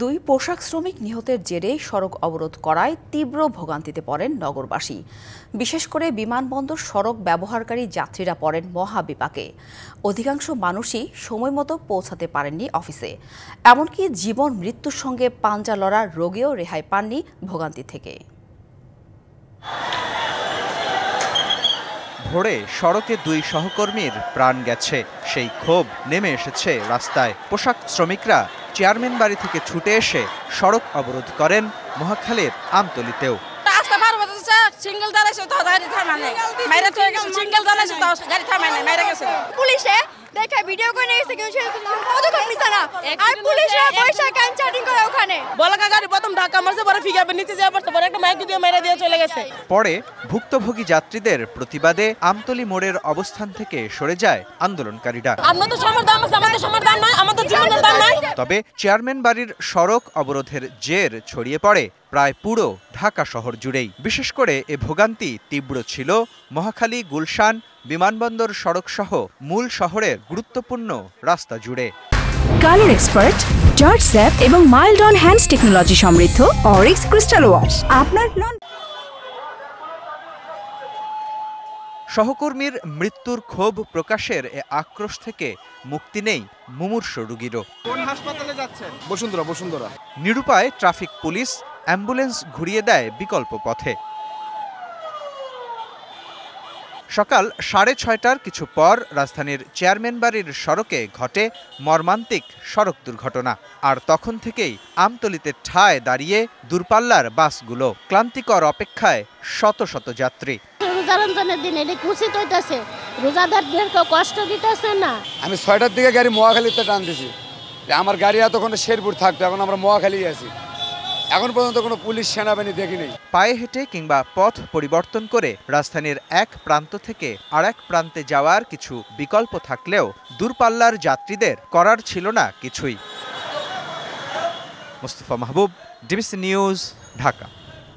দুই পোশাক শ্রমিক নিহতের জেরে সড়ক অবরোধ করায় তীব্র ভোগান্তিতে পড়েন নগরবাসী। বিশেষ করে বিমানবন্দর সড়ক ব্যবহারকারী যাত্রীরা পড়েন মহাবিপাকে। অধিকাংশ মানুষই সময়মতো পৌঁছাতে পারেননি অফিসে। এমনকি জীবন মৃত্যুর সঙ্গে পাঞ্জা লড়া রোগীও রেহাই পাননি ভোগান্তি থেকে। ভোরে সড়কে দুই সহকর্মীর প্রাণ গেছে, সেই ক্ষোভ নেমে এসেছে রাস্তায়। পোশাক শ্রমিকরা চেয়ারম্যান বাড়ি থেকে ছুটে এসে সড়ক অবরোধ করেন মহাখালীর আমতলীতেও। পুলিশে দেখে ভিডিও করে নিয়ে গেছে কতক্ষণ নিছে না আর পুলিশে পয়সা ক্যান চ্যাটিং করে ওখানে বলাকা গাড়ি প্রথম ঢাকা মারছে পরে ফিগাবে নিচে যাওয়ার পরে একটা মাইক দিয়ে মেরে দিয়ে চলে গেছে। পরে ভুক্তভোগী যাত্রীদের প্রতিবাদে আমতলী মোড়ের অবস্থান থেকে সরে যায় আন্দোলনকারীরা। আমাদের সমাধান আছে, আমাদের সমাধান নয়, আমাদের জীবনের দাম নয়। তবে চেয়ারম্যান বাড়ির সড়ক অবরোধের জের ছড়িয়ে পড়ে প্রায় পুরো ঢাকা শহর জুড়েই। বিশেষ করে এ ভোগান্তি তীব্র ছিল মহাখালী, গুলশান, বিমানবন্দর সড়ক সহ মূল শহরের গুরুত্বপূর্ণ রাস্তা জুড়ে। কালার এক্সপার্ট, জর্জ স্যাপ এবং মাইল্ড অন হ্যান্ডস টেকনোলজি সমৃদ্ধ অরিক্স ক্রিস্টাল ওয়াশ আপনার সহকর্মীর মৃত্যুর ক্ষোভ প্রকাশের এ আক্রোশ থেকে মুক্তি নেই মুমূর্ষু রোগীরও। কোন হাসপাতালে যাচ্ছেন? বসুন্ধরা। নিরুপায় ট্রাফিক পুলিশ অ্যাম্বুলেন্স ঘুরিয়ে দেয় বিকল্প পথে। সকাল 6:30টার কিছু পর রাজধানীর চেয়ারম্যান বাড়ির সড়কে ঘটে মর্মান্তিক সড়ক দুর্ঘটনা। আর তখন থেকেই আমতলীতে ঠায় দাঁড়িয়ে দূরপাল্লার বাসগুলো, ক্লান্তিকর অপেক্ষায় শত শত যাত্রী। রমজানের দিন এটা কুচিত হইতেছে, রোজাদারদেরকে কষ্ট দিতেছে না। আমি 6টার দিকে গাড়ি মহাখালীতে টানতেছি, আমার গাড়ি এতক্ষণ শেরপুর থাকতো, এখন আমরা মহাখালী আছি। এখন পর্যন্ত কোনো পুলিশ সেনাবাহিনী দেখি নেই। পায়ে হেঁটে কিংবা পথ পরিবর্তন করে রাজধানীর এক প্রান্ত থেকে আরেক প্রান্তে যাওয়ার কিছু বিকল্প থাকলেও দূরপাল্লার যাত্রীদের করার ছিল না কিছুই। মুস্তফা মাহবুব, ডিবিসি নিউজ, ঢাকা।